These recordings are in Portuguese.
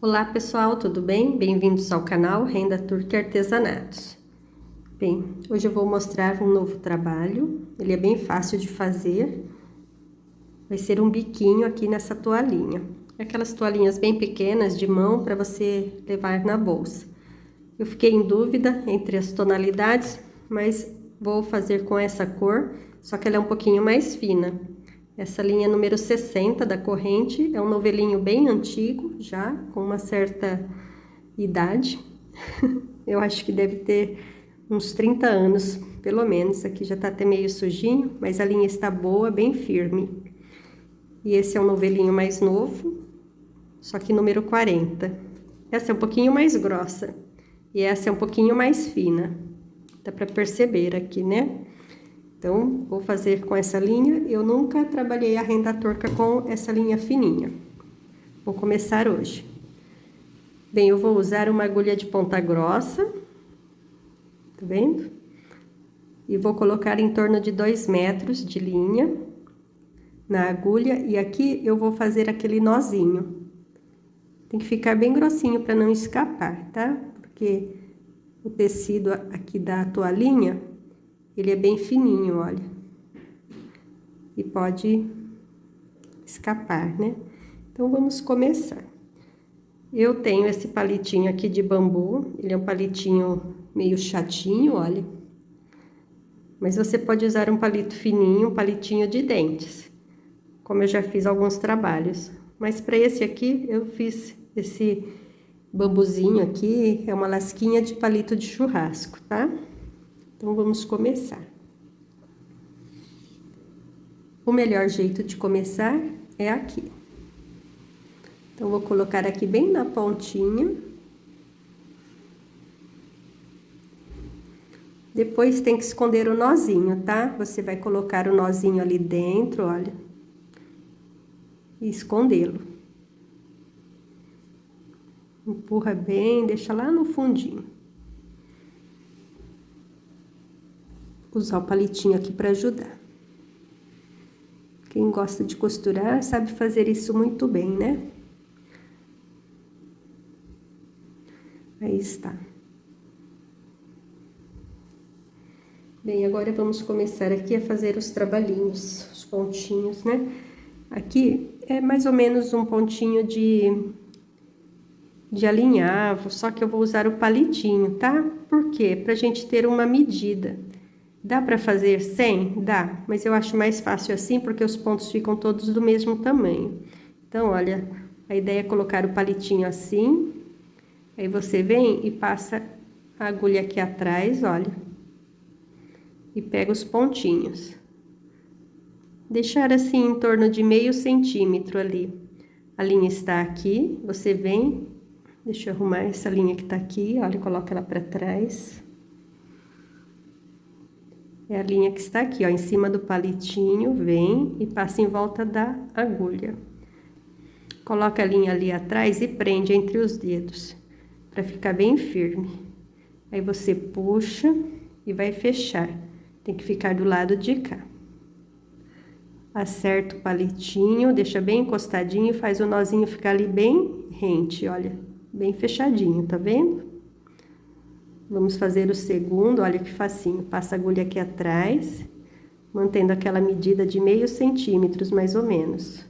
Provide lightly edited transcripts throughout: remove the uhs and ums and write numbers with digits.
Olá pessoal, tudo bem? Bem-vindos ao canal Renda Turca Artesanatos. Bem, hoje eu vou mostrar um novo trabalho, ele é bem fácil de fazer. Vai ser um biquinho aqui nessa toalhinha. Aquelas toalhinhas bem pequenas de mão para você levar na bolsa. Eu fiquei em dúvida entre as tonalidades, mas vou fazer com essa cor, só que ela é um pouquinho mais fina. Essa linha número 60 da corrente é um novelinho bem antigo, já com uma certa idade. Eu acho que deve ter uns 30 anos, pelo menos. Aqui já tá até meio sujinho, mas a linha está boa, bem firme. E esse é um novelinho mais novo, só que número 40. Essa é um pouquinho mais grossa e essa é um pouquinho mais fina. Dá pra perceber aqui, né? Então, vou fazer com essa linha. Eu nunca trabalhei a renda turca com essa linha fininha. Vou começar hoje. Bem, eu vou usar uma agulha de ponta grossa. Tá vendo? E vou colocar em torno de 2 metros de linha na agulha. E aqui eu vou fazer aquele nozinho. Tem que ficar bem grossinho para não escapar, tá? Porque o tecido aqui da toalhinha, ele é bem fininho, olha. E pode escapar, né? Então, vamos começar. Eu tenho esse palitinho aqui de bambu. Ele é um palitinho meio chatinho, olha. Mas você pode usar um palito fininho, um palitinho de dentes. Como eu já fiz alguns trabalhos. Mas para esse aqui, eu fiz esse bambuzinho aqui. É uma lasquinha de palito de churrasco, tá? Então, vamos começar. O melhor jeito de começar é aqui. Então, vou colocar aqui bem na pontinha. Depois tem que esconder o nozinho, tá? Você vai colocar o nozinho ali dentro, olha. E escondê-lo. Empurra bem, deixa lá no fundinho. Usar o palitinho aqui para ajudar. Quem gosta de costurar sabe fazer isso muito bem, né? Aí está. Bem, agora vamos começar aqui a fazer os trabalhinhos, os pontinhos, né? Aqui é mais ou menos um pontinho de alinhavo, só que eu vou usar o palitinho, tá? Por quê? Pra gente ter uma medida. Dá pra fazer sem? Dá, mas eu acho mais fácil assim, porque os pontos ficam todos do mesmo tamanho. Então, olha, a ideia é colocar o palitinho assim, aí você vem e passa a agulha aqui atrás, olha, e pega os pontinhos. Deixar assim em torno de meio centímetro ali. A linha está aqui, você vem, deixa eu arrumar essa linha que tá aqui, olha, coloca ela pra trás. É a linha que está aqui, ó, em cima do palitinho, vem e passa em volta da agulha. Coloca a linha ali atrás e prende entre os dedos, para ficar bem firme. Aí você puxa e vai fechar. Tem que ficar do lado de cá. Acerta o palitinho, deixa bem encostadinho e faz o nozinho ficar ali bem rente, olha, bem fechadinho, tá vendo? Vamos fazer o segundo, olha que facinho. Passa a agulha aqui atrás, mantendo aquela medida de meio centímetro, mais ou menos.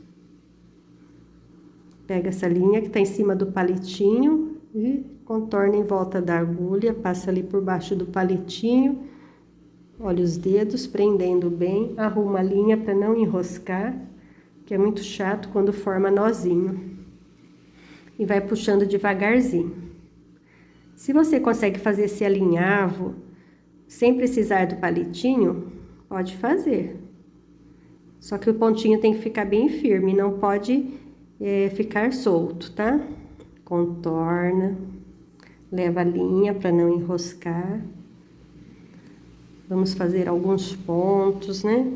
Pega essa linha que tá em cima do palitinho e contorna em volta da agulha, passa ali por baixo do palitinho. Olha os dedos, prendendo bem. Arruma a linha para não enroscar, que é muito chato quando forma nozinho. E vai puxando devagarzinho. Se você consegue fazer esse alinhavo sem precisar do palitinho, pode fazer. Só que o pontinho tem que ficar bem firme, não pode ficar solto, tá? Contorna, leva a linha para não enroscar. Vamos fazer alguns pontos, né?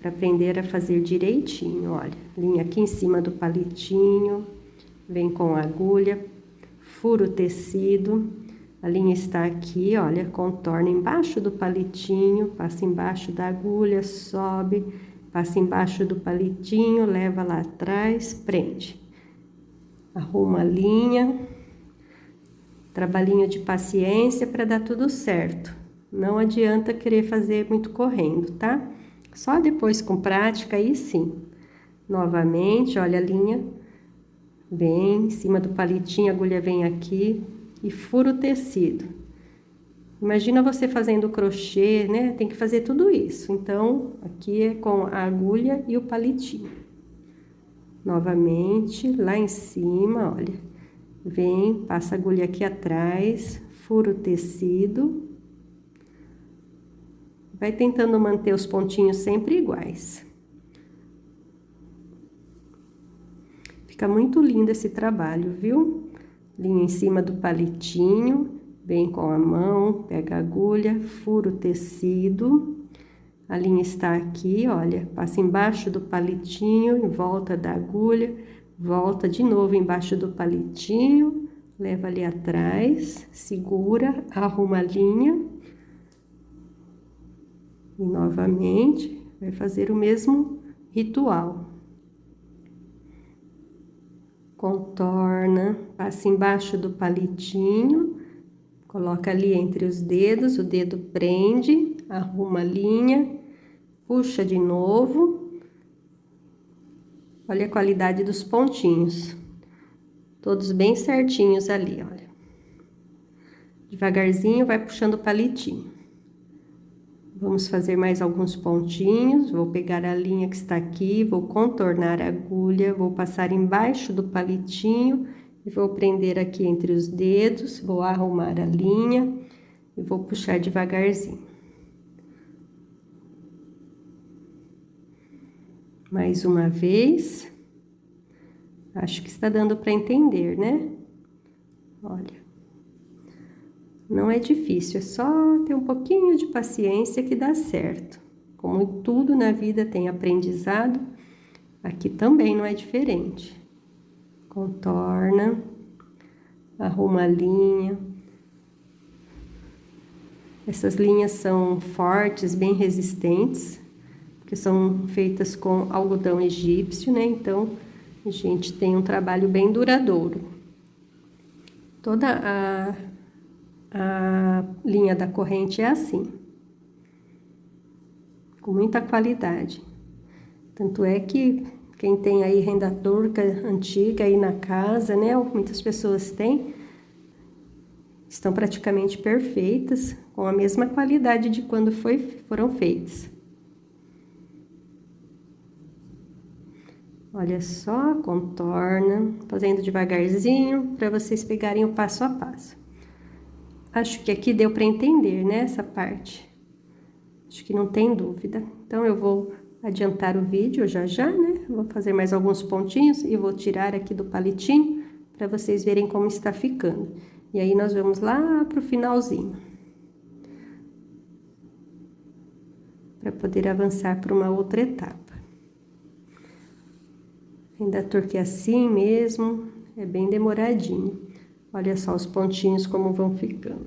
Para aprender a fazer direitinho, olha. Linha aqui em cima do palitinho, vem com a agulha. Fura o tecido, a linha está aqui, olha, contorna embaixo do palitinho, passa embaixo da agulha, sobe, passa embaixo do palitinho, leva lá atrás, prende. arruma a linha. Trabalhinho de paciência para dar tudo certo. Não adianta querer fazer muito correndo, tá? Só depois com prática, aí sim. Novamente, olha a linha. Vem em cima do palitinho, a agulha vem aqui e fura o tecido. Imagina você fazendo crochê, né? Tem que fazer tudo isso. Então, aqui é com a agulha e o palitinho. Novamente, lá em cima, olha. Vem, passa a agulha aqui atrás, fura o tecido. Vai tentando manter os pontinhos sempre iguais. Fica muito lindo esse trabalho, viu? Linha em cima do palitinho, vem com a mão, pega a agulha, fura o tecido. A linha está aqui, olha, passa embaixo do palitinho, em volta da agulha, volta de novo embaixo do palitinho, leva ali atrás, segura, arruma a linha. E novamente, vai fazer o mesmo ritual. Contorna, passa embaixo do palitinho, coloca ali entre os dedos, o dedo prende, arruma a linha, puxa de novo. Olha a qualidade dos pontinhos, todos bem certinhos ali, olha. Devagarzinho vai puxando o palitinho. Vamos fazer mais alguns pontinhos, vou pegar a linha que está aqui, vou contornar a agulha, vou passar embaixo do palitinho e vou prender aqui entre os dedos, vou arrumar a linha e vou puxar devagarzinho. Mais uma vez. Acho que está dando para entender, né? Olha. Não é difícil, é só ter um pouquinho de paciência que dá certo. Como tudo na vida tem aprendizado, aqui também não é diferente. Contorna, arruma a linha. Essas linhas são fortes, bem resistentes, porque são feitas com algodão egípcio, né? Então, a gente tem um trabalho bem duradouro. Toda a linha da corrente é assim, com muita qualidade. Tanto é que quem tem aí renda turca antiga aí na casa, né? Muitas pessoas têm, estão praticamente perfeitas, com a mesma qualidade de quando foram feitas. Olha só, contorna, fazendo devagarzinho, para vocês pegarem o passo a passo. Acho que aqui deu para entender, né, essa parte. Acho que não tem dúvida. Então, eu vou adiantar o vídeo já, né? Vou fazer mais alguns pontinhos e vou tirar aqui do palitinho para vocês verem como está ficando. E aí, nós vamos lá pro finalzinho. Para poder avançar para uma outra etapa. Renda turca é assim mesmo, é bem demoradinho. Olha só os pontinhos como vão ficando.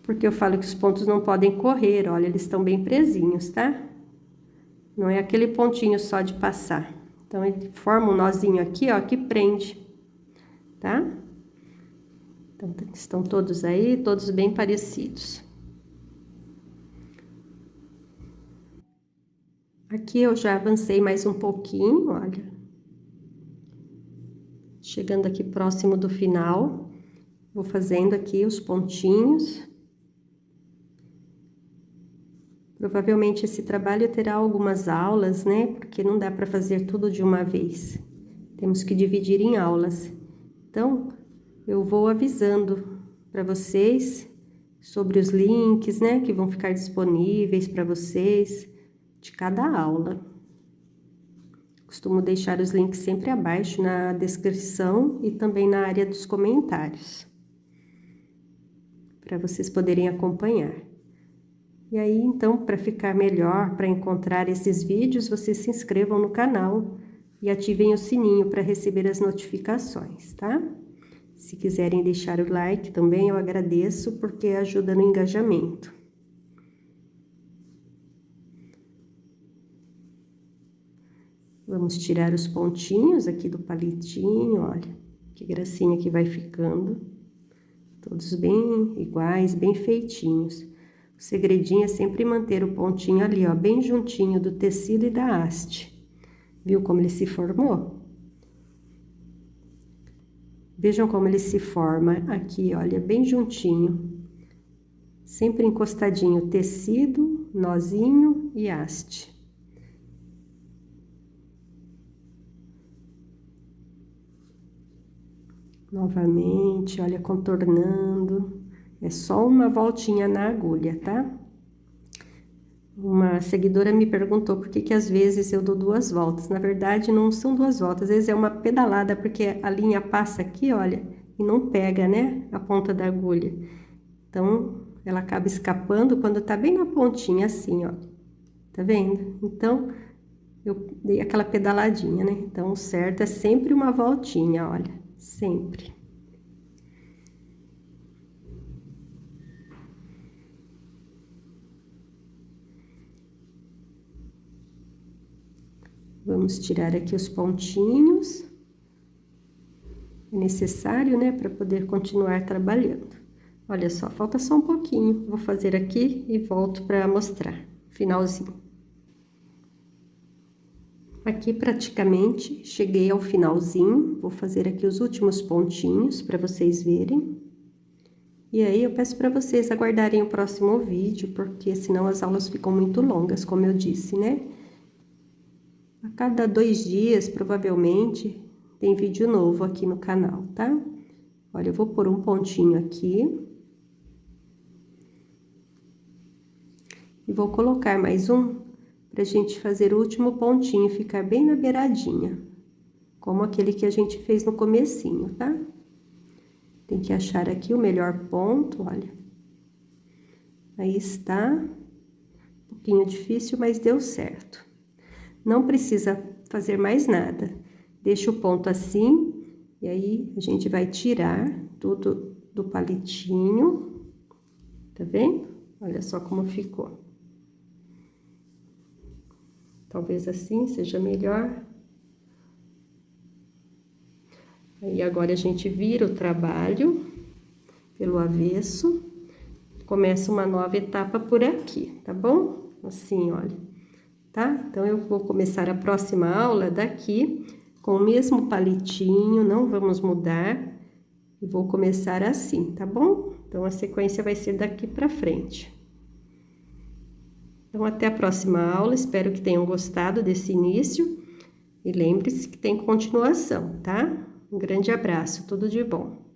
Porque eu falo que os pontos não podem correr, olha, eles estão bem presinhos, tá? Não é aquele pontinho só de passar. Então, ele forma um nozinho aqui, ó, que prende, tá? Então, estão todos aí, todos bem parecidos. Aqui eu já avancei mais um pouquinho, olha. Chegando aqui próximo do final, vou fazendo aqui os pontinhos. Provavelmente esse trabalho terá algumas aulas, né? Porque não dá para fazer tudo de uma vez. Temos que dividir em aulas. Então, eu vou avisando para vocês sobre os links, né? Que vão ficar disponíveis para vocês de cada aula. Costumo deixar os links sempre abaixo na descrição e também na área dos comentários, para vocês poderem acompanhar. E aí, então, para ficar melhor, para encontrar esses vídeos, vocês se inscrevam no canal e ativem o sininho para receber as notificações, tá? Se quiserem deixar o like também, eu agradeço, porque ajuda no engajamento. Vamos tirar os pontinhos aqui do palitinho, olha, que gracinha que vai ficando. Todos bem iguais, bem feitinhos. O segredinho é sempre manter o pontinho ali, ó, bem juntinho do tecido e da haste. Viu como ele se formou? Vejam como ele se forma aqui, olha, bem juntinho. Sempre encostadinho tecido, nozinho e haste. Novamente, olha, contornando. É só uma voltinha na agulha, tá? Uma seguidora me perguntou por que às vezes eu dou 2 voltas. Na verdade, não são 2 voltas, às vezes é uma pedalada, porque a linha passa aqui, olha, e não pega, né, a ponta da agulha. Então, ela acaba escapando quando tá bem na pontinha, assim, ó. Tá vendo? Então, eu dei aquela pedaladinha, né? Então, o certo é sempre uma voltinha, olha, sempre. Vamos tirar aqui os pontinhos. É necessário, né, para poder continuar trabalhando. Olha só, falta só um pouquinho. Vou fazer aqui e volto para mostrar. Finalzinho. Aqui praticamente cheguei ao finalzinho. Vou fazer aqui os últimos pontinhos para vocês verem. E aí eu peço para vocês aguardarem o próximo vídeo, porque senão as aulas ficam muito longas, como eu disse, né? A cada 2 dias, provavelmente, tem vídeo novo aqui no canal, tá? Olha, eu vou pôr um pontinho aqui. E vou colocar mais um, pra gente fazer o último pontinho, ficar bem na beiradinha. Como aquele que a gente fez no comecinho, tá? Tem que achar aqui o melhor ponto, olha. Aí está. Um pouquinho difícil, mas deu certo. Não precisa fazer mais nada. Deixa o ponto assim, e aí a gente vai tirar tudo do palitinho. Tá vendo? Olha só como ficou. Talvez assim seja melhor. Aí agora a gente vira o trabalho pelo avesso. Começa uma nova etapa por aqui, tá bom? Assim, olha. Tá? Então, eu vou começar a próxima aula daqui, com o mesmo palitinho, não vamos mudar. E vou começar assim, tá bom? Então, a sequência vai ser daqui pra frente. Então, até a próxima aula, espero que tenham gostado desse início. E lembre-se que tem continuação, tá? Um grande abraço, tudo de bom.